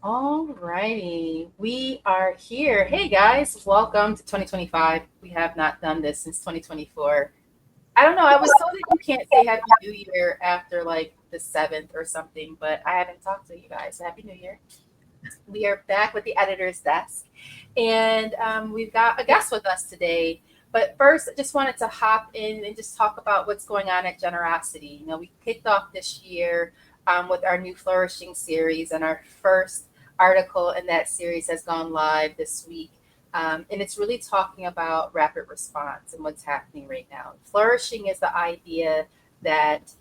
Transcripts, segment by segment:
All righty, we are here. Hey guys, welcome to 2025. We have not done this since 2024. I don't know. I was told that you can't say Happy New Year after like the 7th or something, but I haven't talked to you guys. So Happy New Year. We are back with the editor's desk, and we've got a guest with us today. But first, I just wanted to hop in and just talk about what's going on at Generosity. We kicked off this year with our new Flourishing series, and our first article in that series has gone live this week. And it's really talking about rapid response and what's happening right now. Flourishing is the idea that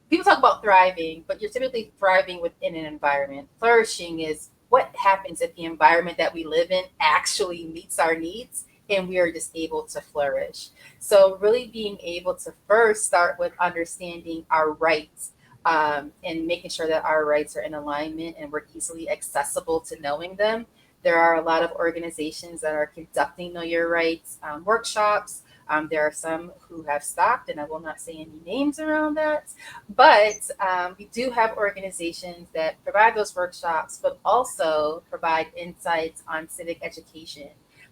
people talk about thriving, but you're typically thriving within an environment. Flourishing is what happens if the environment that we live in actually meets our needs and we are just able to flourish. So, really being able to first start with understanding our rights, and making sure that our rights are in alignment and we're easily accessible to knowing them. There are a lot of organizations that are conducting Know Your Rights workshops. There are some who have stopped, and I will not say any names around that. But we do have organizations that provide those workshops, but also provide insights on civic education.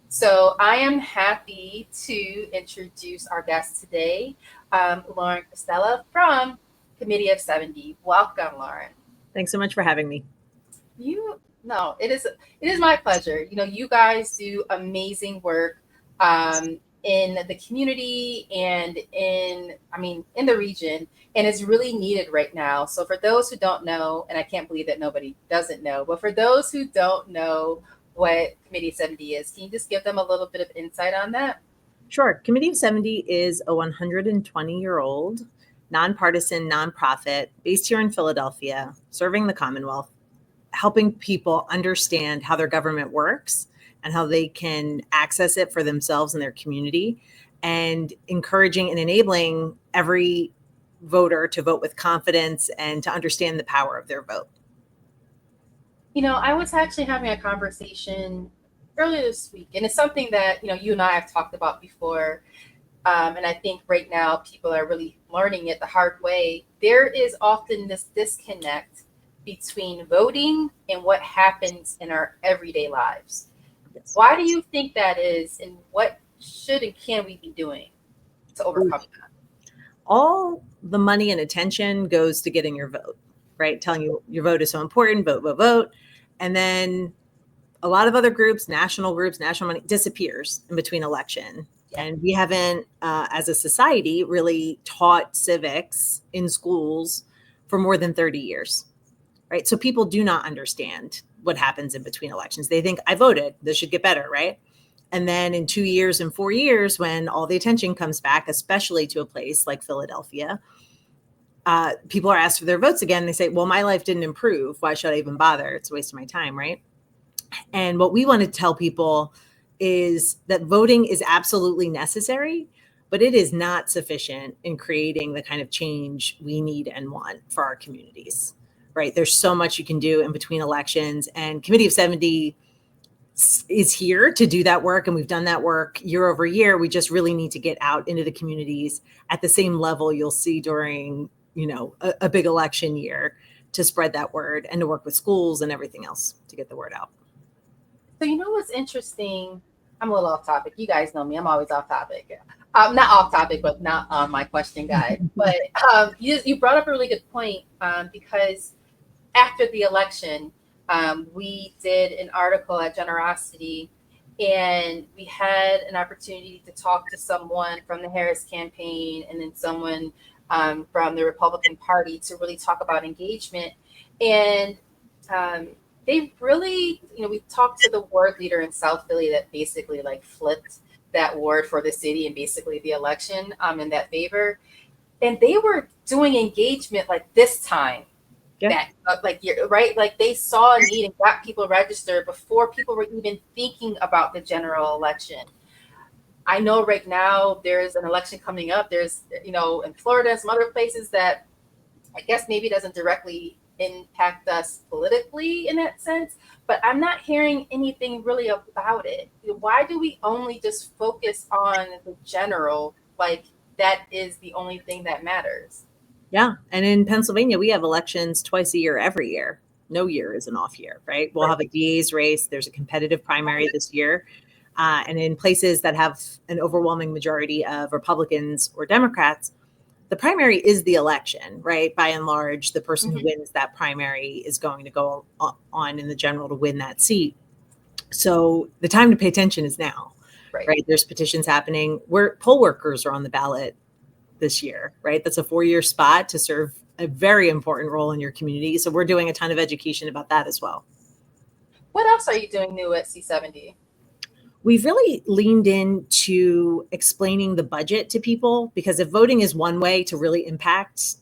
So I am happy to introduce our guest today, Lauren Cristella from Committee of 70. Welcome, Lauren. Thanks so much for having me. You no, it is my pleasure. You guys do amazing work in the community and in the region, and it's really needed right now. So for those who don't know, and I can't believe that nobody doesn't know, but for those who don't know what Committee 70 is, can you just give them a little bit of insight on that? Sure. Committee of 70 is a 120-year-old nonpartisan nonprofit based here in Philadelphia, serving the Commonwealth, helping people understand how their government works and how they can access it for themselves and their community, and encouraging and enabling every voter to vote with confidence and to understand the power of their vote. I was actually having a conversation earlier this week, and it's something that you and I have talked about before. And I think right now people are really learning it the hard way. There is often this disconnect between voting and what happens in our everyday lives. Yes. Why do you think that is, and what should and can we be doing to overcome that? All the money and attention goes to getting your vote, right? Telling you your vote is so important, vote, vote, vote. And then a lot of other groups, national money disappears in between election. Yeah. And we haven't, as a society, really taught civics in schools for more than 30 years, right? So people do not understand what happens in between elections. They think, I voted, this should get better, right? And then in 2 years and 4 years, when all the attention comes back, especially to a place like Philadelphia, people are asked for their votes again. They say, well, my life didn't improve. Why should I even bother? It's a waste of my time, right? And what we want to tell people is that voting is absolutely necessary, but it is not sufficient in creating the kind of change we need and want for our communities, right? There's so much you can do in between elections, and Committee of 70 is here to do that work. And we've done that work year over year. We just really need to get out into the communities at the same level you'll see during, a big election year, to spread that word and to work with schools and everything else to get the word out. So what's interesting? I'm a little off topic. You guys know me. I'm always off topic. Not off topic, but not on my question guide. But you brought up a really good point, because after the election, we did an article at Generosity, and we had an opportunity to talk to someone from the Harris campaign and then someone from the Republican Party to really talk about engagement. And um, they really, we talked to the ward leader in South Philly that basically like flipped that ward for the city and basically the election in that favor. And they were doing engagement like this time, Yeah. that like you're right, like they saw a need and got people registered before people were even thinking about the general election. I know right now there's an election coming up. There's in Florida and some other places that I guess maybe doesn't directly impact us politically in that sense, but I'm not hearing anything really about it. Why do we only just focus on the general, like that is the only thing that matters? Yeah. And in Pennsylvania, we have elections twice a year, every year. No year is an off year, right? We'll Right. have a DA's race. There's a competitive primary this year. And in places that have an overwhelming majority of Republicans or Democrats, the primary is the election, right? By and large, the person who Mhm. wins that primary is going to go on in the general to win that seat. So the time to pay attention is now, Right. right? There's petitions happening where poll workers are on the ballot this year, right? That's a 4-year spot to serve a very important role in your community. So we're doing a ton of education about that as well. What else are you doing new at C70? We've really leaned into explaining the budget to people, because if voting is one way to really impact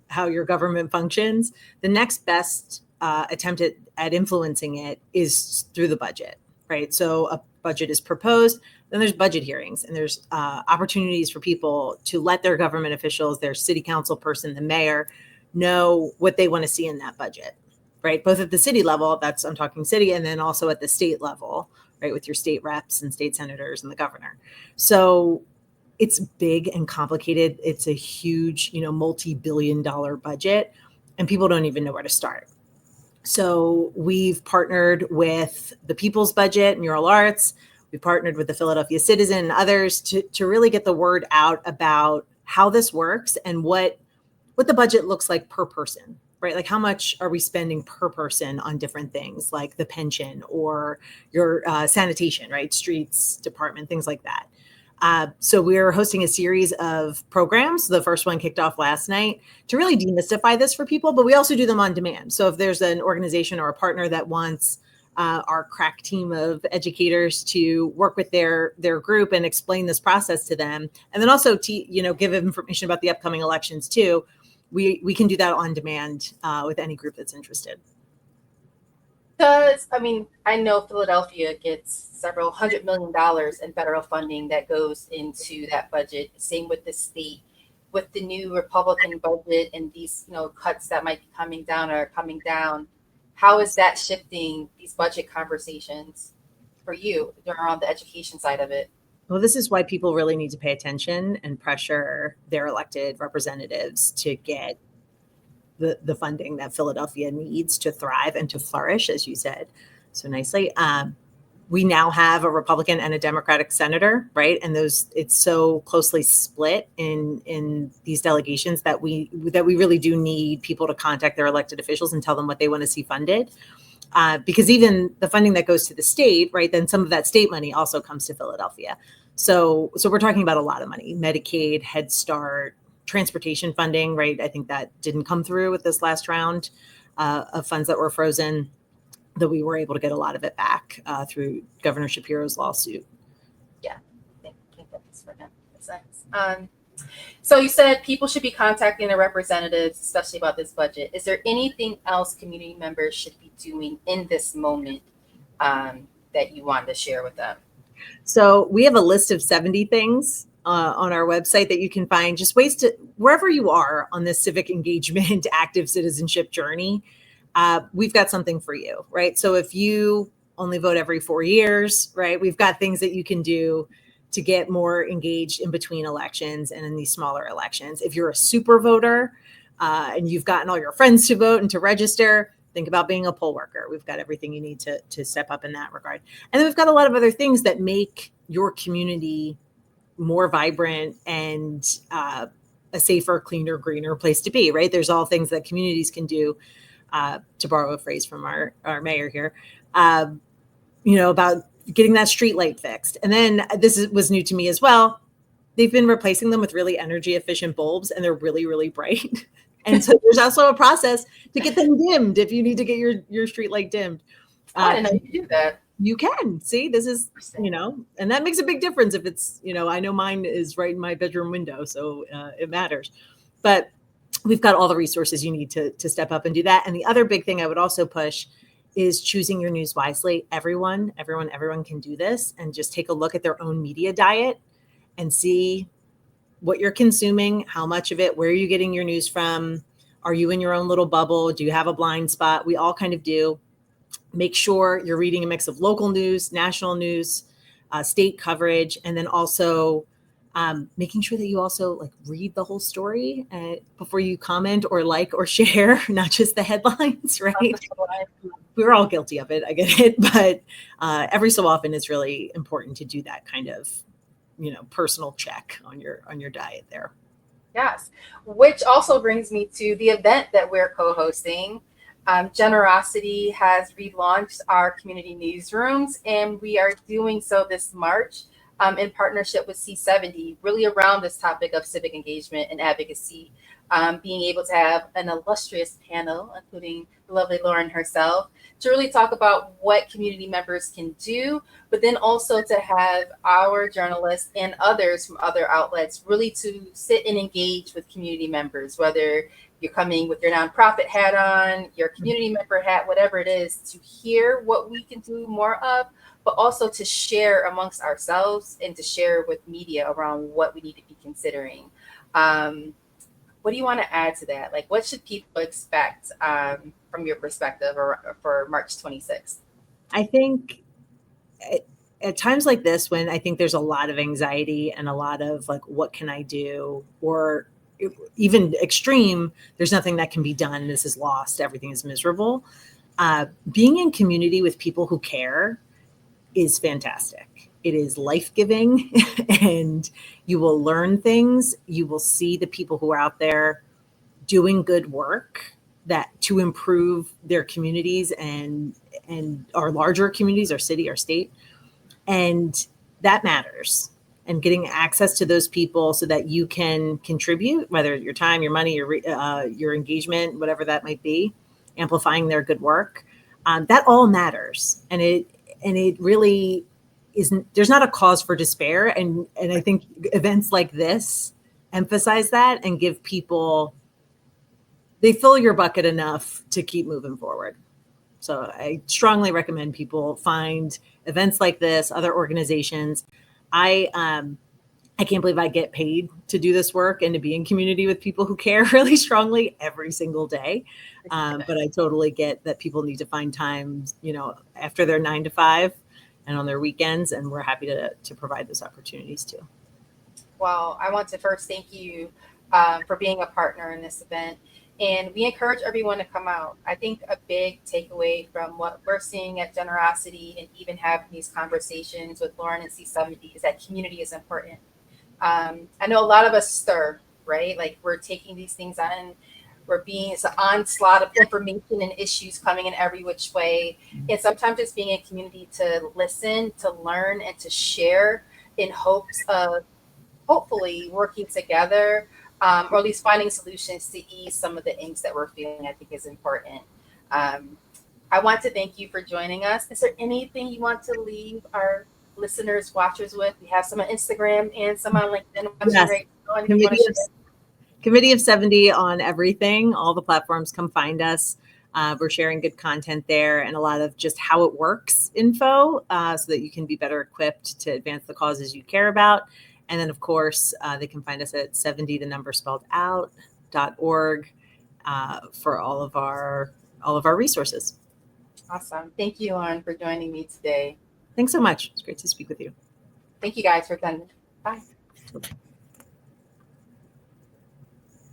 how your government functions, the next best attempt at influencing it is through the budget, right? So a budget is proposed, then there's budget hearings, and there's opportunities for people to let their government officials, their city council person, the mayor, know what they want to see in that budget, right? Both at the city level, that's I'm talking city, and then also at the state level, right, with your state reps and state senators and the governor. So it's big and complicated. It's a huge, multi-billion-dollar budget, and people don't even know where to start. So we've partnered with the People's Budget, Mural Arts. We partnered with the Philadelphia Citizen and others to really get the word out about how this works and what the budget looks like per person, right? Like how much are we spending per person on different things like the pension or your sanitation, right? Streets department, things like that. So we're hosting a series of programs. The first one kicked off last night to really demystify this for people, but we also do them on demand. So if there's an organization or a partner that wants our crack team of educators to work with their group and explain this process to them, and then also give information about the upcoming elections too, we can do that on demand with any group that's interested. I know Philadelphia gets several $100 million in federal funding that goes into that budget. Same with the state. With the new Republican budget and these, cuts that might be coming down or coming down, how is that shifting these budget conversations for you around the education side of it? Well, this is why people really need to pay attention and pressure their elected representatives to get the funding that Philadelphia needs to thrive and to flourish, as you said so nicely. We now have a Republican and a Democratic senator, right? And it's so closely split in these delegations that we really do need people to contact their elected officials and tell them what they want to see funded. Because even the funding that goes to the state, right, then some of that state money also comes to Philadelphia. So we're talking about a lot of money: Medicaid, Head Start, transportation funding, right? I think that didn't come through with this last round of funds that were frozen, though we were able to get a lot of it back through Governor Shapiro's lawsuit. Yeah, I think that's for him. That's nice. So you said people should be contacting their representatives, especially about this budget. Is there anything else community members should be doing in this moment that you wanted to share with them? So we have a list of 70 things on our website that you can find, just ways to, wherever you are on this civic engagement, active citizenship journey, we've got something for you, right? So if you only vote every 4 years, right, we've got things that you can do to get more engaged in between elections and in these smaller elections. If you're a super voter and you've gotten all your friends to vote and to register, think about being a poll worker. We've got everything you need to step up in that regard. And then we've got a lot of other things that make your community more vibrant and a safer, cleaner, greener place to be, right? There's all things that communities can do, to borrow a phrase from our mayor here, about getting that street light fixed. And then was new to me as well. They've been replacing them with really energy efficient bulbs, and they're really, really bright. And so there's also a process to get them dimmed if you need to get your street light dimmed. I didn't know you could do that. You can see this is, and that makes a big difference if it's, I know mine is right in my bedroom window, so it matters. But we've got all the resources you need to step up and do that. And the other big thing I would also push is choosing your news wisely. Everyone can do this, and just take a look at their own media diet and see what you're consuming, how much of it, where are you getting your news from? Are you in your own little bubble? Do you have a blind spot? We all kind of do. Make sure you're reading a mix of local news, national news, state coverage, and then also Making sure that you also like read the whole story before you comment or like or share, not just the headlines, right? We're all guilty of it. I get it. But every so often it's really important to do that kind of, personal check on your diet there. Yes, which also brings me to the event that we're co-hosting. Generosity has relaunched our community newsrooms, and we are doing so this March in partnership with C70, really around this topic of civic engagement and advocacy. Being able to have an illustrious panel, including the lovely Lauren herself, to really talk about what community members can do, but then also to have our journalists and others from other outlets really to sit and engage with community members, whether you're coming with your nonprofit hat on, your community member hat, whatever it is, to hear what we can do more of, but also to share amongst ourselves and to share with media around what we need to be considering. What do you want to add to that? Like, what should people expect from your perspective or for March 26th? I think at times like this, when I think there's a lot of anxiety and a lot of like, what can I do? Or even extreme, there's nothing that can be done. This is lost. Everything is miserable. Being in community with people who care is fantastic. It is life-giving and you will learn things. You will see the people who are out there doing good work that to improve their communities and our larger communities, our city, our state. And that matters. And getting access to those people so that you can contribute, whether your time, your money, your engagement, whatever that might be, amplifying their good work. That all matters. And it really isn't, there's not a cause for despair. And I think events like this emphasize that and give people, they fill your bucket enough to keep moving forward. So I strongly recommend people find events like this, other organizations. I can't believe I get paid to do this work and to be in community with people who care really strongly every single day. But I totally get that people need to find time, after their 9 to 5 and on their weekends. And we're happy to provide those opportunities too. Well, I want to first thank you for being a partner in this event. And we encourage everyone to come out. I think a big takeaway from what we're seeing at Generosity and even having these conversations with Lauren and C70 is that community is important. I know a lot of us stir, right? Like we're taking these things on, it's an onslaught of information and issues coming in every which way. And sometimes just being in community to listen, to learn, and to share in hopes of hopefully working together, or at least finding solutions to ease some of the angst that we're feeling, I think is important. I want to thank you for joining us. Is there anything you want to leave our listeners, watchers with? We have some on Instagram and some on LinkedIn watching Yes. right now. Anything you want to share? Committee of 70 on everything, all the platforms, come find us. We're sharing good content there and a lot of just how it works info so that you can be better equipped to advance the causes you care about. And then, of course, they can find us at 70, the number spelled out, .org for all of our resources. Awesome. Thank you, Lauren, for joining me today. Thanks so much. It's great to speak with you. Thank you guys for attending. Bye.